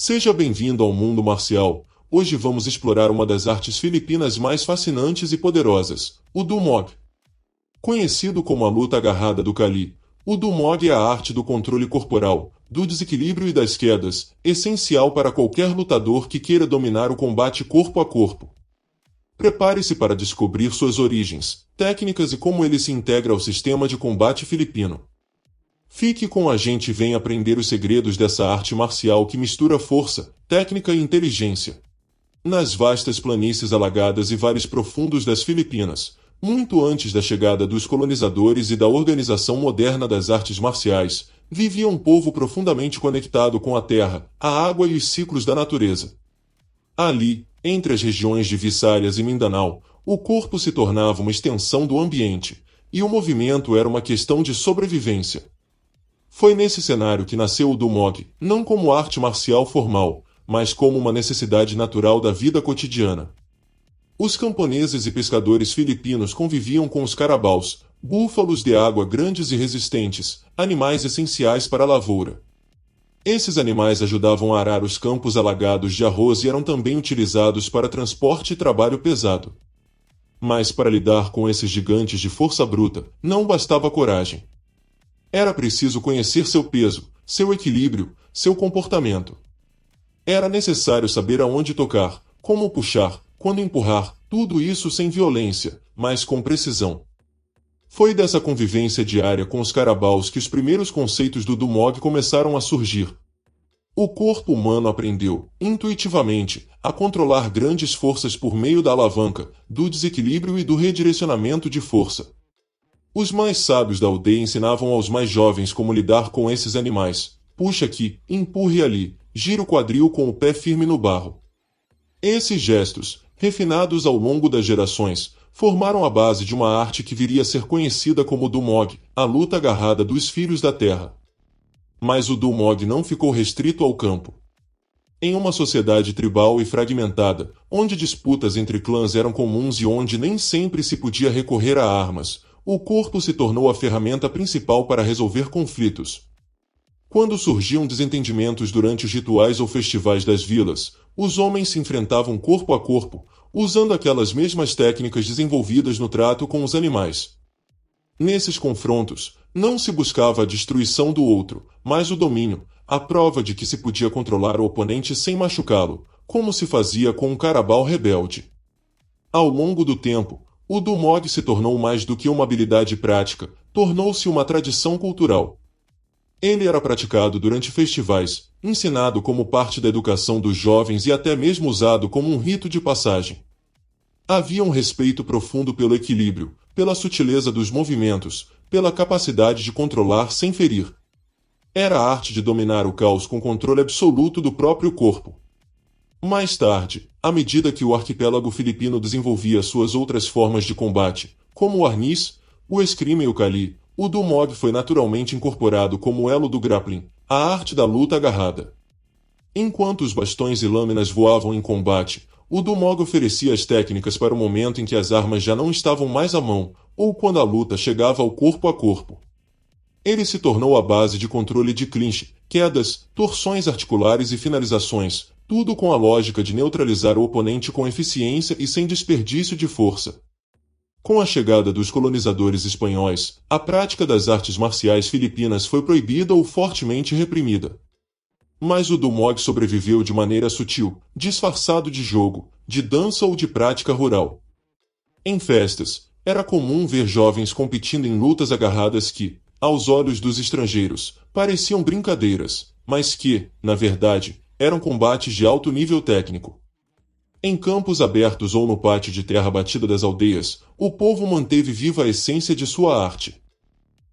Seja bem-vindo ao mundo marcial. Hoje vamos explorar uma das artes filipinas mais fascinantes e poderosas, o Dumog. Conhecido como a luta agarrada do Cali, o Dumog é a arte do controle corporal, do desequilíbrio e das quedas, essencial para qualquer lutador que queira dominar o combate corpo a corpo. Prepare-se para descobrir suas origens, técnicas e como ele se integra ao sistema de combate filipino. Fique com a gente e venha aprender os segredos dessa arte marcial que mistura força, técnica e inteligência. Nas vastas planícies alagadas e vales profundos das Filipinas, muito antes da chegada dos colonizadores e da organização moderna das artes marciais, vivia um povo profundamente conectado com a terra, a água e os ciclos da natureza. Ali, entre as regiões de Visayas e Mindanao, o corpo se tornava uma extensão do ambiente, e o movimento era uma questão de sobrevivência. Foi nesse cenário que nasceu o Dumog, não como arte marcial formal, mas como uma necessidade natural da vida cotidiana. Os camponeses e pescadores filipinos conviviam com os carabaus, búfalos de água grandes e resistentes, animais essenciais para a lavoura. Esses animais ajudavam a arar os campos alagados de arroz e eram também utilizados para transporte e trabalho pesado. Mas para lidar com esses gigantes de força bruta, não bastava coragem. Era preciso conhecer seu peso, seu equilíbrio, seu comportamento. Era necessário saber aonde tocar, como puxar, quando empurrar, tudo isso sem violência, mas com precisão. Foi dessa convivência diária com os carabaus que os primeiros conceitos do Dumog começaram a surgir. O corpo humano aprendeu, intuitivamente, a controlar grandes forças por meio da alavanca, do desequilíbrio e do redirecionamento de força. Os mais sábios da aldeia ensinavam aos mais jovens como lidar com esses animais. Puxa aqui, empurre ali, gira o quadril com o pé firme no barro. Esses gestos, refinados ao longo das gerações, formaram a base de uma arte que viria a ser conhecida como Dumog, a luta agarrada dos filhos da terra. Mas o Dumog não ficou restrito ao campo. Em uma sociedade tribal e fragmentada, onde disputas entre clãs eram comuns e onde nem sempre se podia recorrer a armas, o corpo se tornou a ferramenta principal para resolver conflitos. Quando surgiam desentendimentos durante os rituais ou festivais das vilas, os homens se enfrentavam corpo a corpo, usando aquelas mesmas técnicas desenvolvidas no trato com os animais. Nesses confrontos, não se buscava a destruição do outro, mas o domínio, a prova de que se podia controlar o oponente sem machucá-lo, como se fazia com um carabao rebelde. Ao longo do tempo, o Dumog se tornou mais do que uma habilidade prática, tornou-se uma tradição cultural. Ele era praticado durante festivais, ensinado como parte da educação dos jovens e até mesmo usado como um rito de passagem. Havia um respeito profundo pelo equilíbrio, pela sutileza dos movimentos, pela capacidade de controlar sem ferir. Era a arte de dominar o caos com controle absoluto do próprio corpo. Mais tarde, à medida que o arquipélago filipino desenvolvia suas outras formas de combate, como o arnis, o eskrima e o cali, o Dumog foi naturalmente incorporado como elo do grappling, a arte da luta agarrada. Enquanto os bastões e lâminas voavam em combate, o Dumog oferecia as técnicas para o momento em que as armas já não estavam mais à mão, ou quando a luta chegava ao corpo a corpo. Ele se tornou a base de controle de clinch, quedas, torções articulares e finalizações, tudo com a lógica de neutralizar o oponente com eficiência e sem desperdício de força. Com a chegada dos colonizadores espanhóis, a prática das artes marciais filipinas foi proibida ou fortemente reprimida. Mas o Dumog sobreviveu de maneira sutil, disfarçado de jogo, de dança ou de prática rural. Em festas, era comum ver jovens competindo em lutas agarradas que, aos olhos dos estrangeiros, pareciam brincadeiras, mas que, na verdade, eram combates de alto nível técnico. Em campos abertos ou no pátio de terra batida das aldeias, o povo manteve viva a essência de sua arte.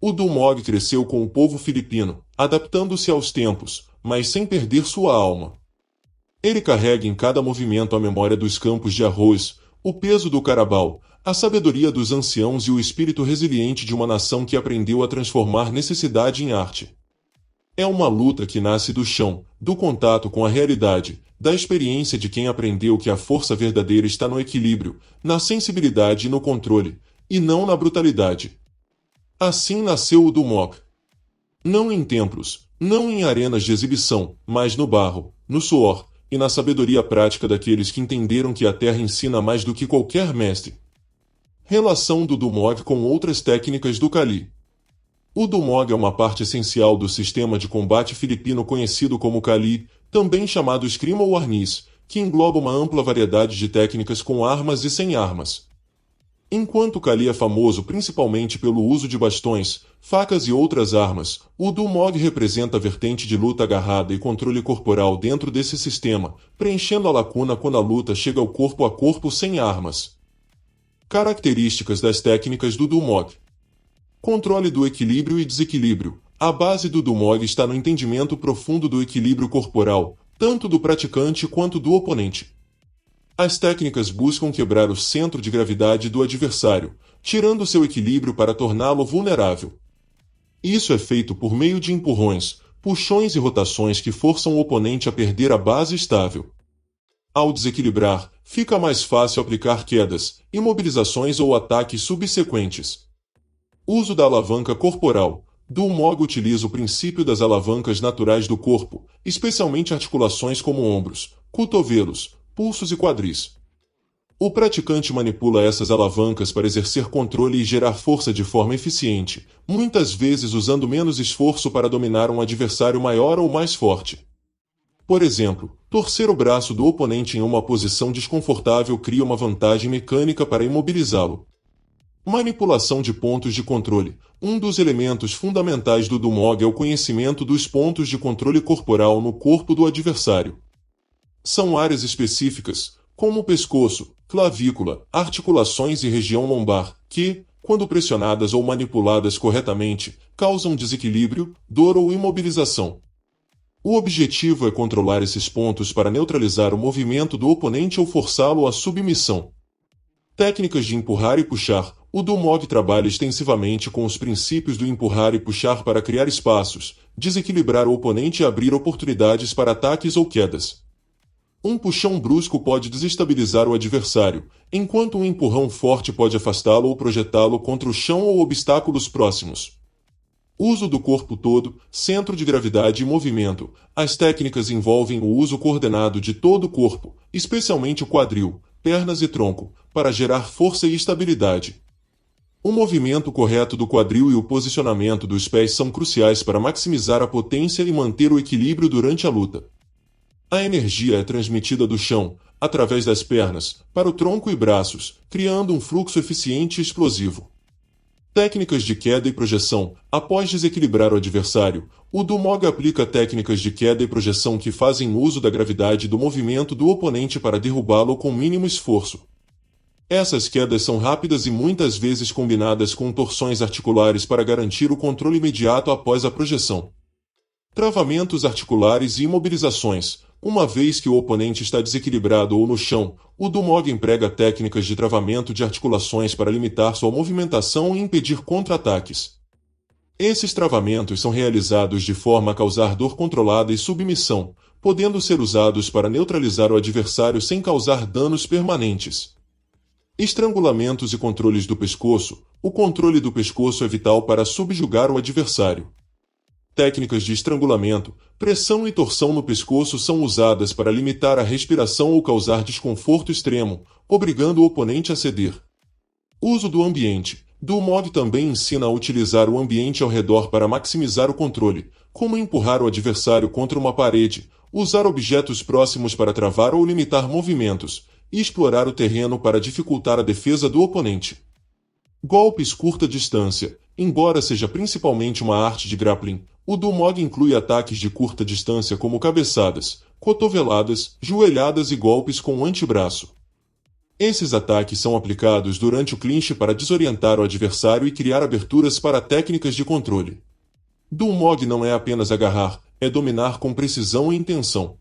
O Dumog cresceu com o povo filipino, adaptando-se aos tempos, mas sem perder sua alma. Ele carrega em cada movimento a memória dos campos de arroz, o peso do carabao, a sabedoria dos anciãos e o espírito resiliente de uma nação que aprendeu a transformar necessidade em arte. É uma luta que nasce do chão, do contato com a realidade, da experiência de quem aprendeu que a força verdadeira está no equilíbrio, na sensibilidade e no controle, e não na brutalidade. Assim nasceu o Dumog. Não em templos, não em arenas de exibição, mas no barro, no suor e na sabedoria prática daqueles que entenderam que a terra ensina mais do que qualquer mestre. Relação do Dumog com outras técnicas do Kali. O Dumog é uma parte essencial do sistema de combate filipino conhecido como Kali, também chamado eskrima ou arnis, que engloba uma ampla variedade de técnicas com armas e sem armas. Enquanto o Kali é famoso principalmente pelo uso de bastões, facas e outras armas, o Dumog representa a vertente de luta agarrada e controle corporal dentro desse sistema, preenchendo a lacuna quando a luta chega ao corpo a corpo sem armas. Características das técnicas do Dumog. Controle do equilíbrio e desequilíbrio. A base do Dumog está no entendimento profundo do equilíbrio corporal, tanto do praticante quanto do oponente. As técnicas buscam quebrar o centro de gravidade do adversário, tirando seu equilíbrio para torná-lo vulnerável. Isso é feito por meio de empurrões, puxões e rotações que forçam o oponente a perder a base estável. Ao desequilibrar, fica mais fácil aplicar quedas, imobilizações ou ataques subsequentes. Uso da alavanca corporal. Dumog utiliza o princípio das alavancas naturais do corpo, especialmente articulações como ombros, cotovelos, pulsos e quadris. O praticante manipula essas alavancas para exercer controle e gerar força de forma eficiente, muitas vezes usando menos esforço para dominar um adversário maior ou mais forte. Por exemplo, torcer o braço do oponente em uma posição desconfortável cria uma vantagem mecânica para imobilizá-lo. Manipulação de pontos de controle. Um dos elementos fundamentais do Dumog é o conhecimento dos pontos de controle corporal no corpo do adversário. São áreas específicas, como o pescoço, clavícula, articulações e região lombar, que, quando pressionadas ou manipuladas corretamente, causam desequilíbrio, dor ou imobilização. O objetivo é controlar esses pontos para neutralizar o movimento do oponente ou forçá-lo à submissão. Técnicas de empurrar e puxar. O Dumog trabalha extensivamente com os princípios do empurrar e puxar para criar espaços, desequilibrar o oponente e abrir oportunidades para ataques ou quedas. Um puxão brusco pode desestabilizar o adversário, enquanto um empurrão forte pode afastá-lo ou projetá-lo contra o chão ou obstáculos próximos. Uso do corpo todo, centro de gravidade e movimento. As técnicas envolvem o uso coordenado de todo o corpo, especialmente o quadril, pernas e tronco, para gerar força e estabilidade. O movimento correto do quadril e o posicionamento dos pés são cruciais para maximizar a potência e manter o equilíbrio durante a luta. A energia é transmitida do chão, através das pernas, para o tronco e braços, criando um fluxo eficiente e explosivo. Técnicas de queda e projeção. Após desequilibrar o adversário, o Dumog aplica técnicas de queda e projeção que fazem uso da gravidade do movimento do oponente para derrubá-lo com mínimo esforço. Essas quedas são rápidas e muitas vezes combinadas com torções articulares para garantir o controle imediato após a projeção. Travamentos articulares e imobilizações. Uma vez que o oponente está desequilibrado ou no chão, o Dumog emprega técnicas de travamento de articulações para limitar sua movimentação e impedir contra-ataques. Esses travamentos são realizados de forma a causar dor controlada e submissão, podendo ser usados para neutralizar o adversário sem causar danos permanentes. Estrangulamentos e controles do pescoço. O controle do pescoço é vital para subjugar o adversário. Técnicas de estrangulamento, pressão e torção no pescoço são usadas para limitar a respiração ou causar desconforto extremo, obrigando o oponente a ceder. Uso do ambiente. Dumog também ensina a utilizar o ambiente ao redor para maximizar o controle, como empurrar o adversário contra uma parede, usar objetos próximos para travar ou limitar movimentos, e explorar o terreno para dificultar a defesa do oponente. Golpes curta distância. Embora seja principalmente uma arte de grappling, o Dumog inclui ataques de curta distância como cabeçadas, cotoveladas, joelhadas e golpes com o antebraço. Esses ataques são aplicados durante o clinch para desorientar o adversário e criar aberturas para técnicas de controle. Dumog não é apenas agarrar, é dominar com precisão e intenção.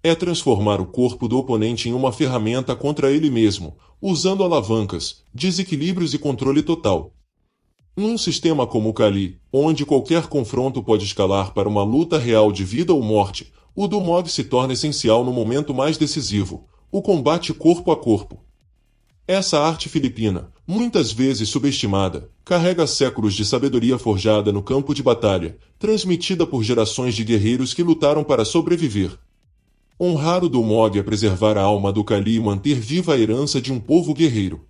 É transformar o corpo do oponente em uma ferramenta contra ele mesmo, usando alavancas, desequilíbrios e controle total. Num sistema como o Kali, onde qualquer confronto pode escalar para uma luta real de vida ou morte, o Dumog se torna essencial no momento mais decisivo, o combate corpo a corpo. Essa arte filipina, muitas vezes subestimada, carrega séculos de sabedoria forjada no campo de batalha, transmitida por gerações de guerreiros que lutaram para sobreviver. Honrar o Dumog é preservar a alma do Kali e manter viva a herança de um povo guerreiro.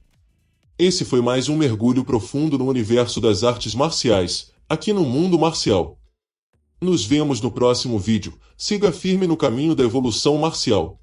Esse foi mais um mergulho profundo no universo das artes marciais, aqui no Mundo Marcial. Nos vemos no próximo vídeo. Siga firme no caminho da evolução marcial.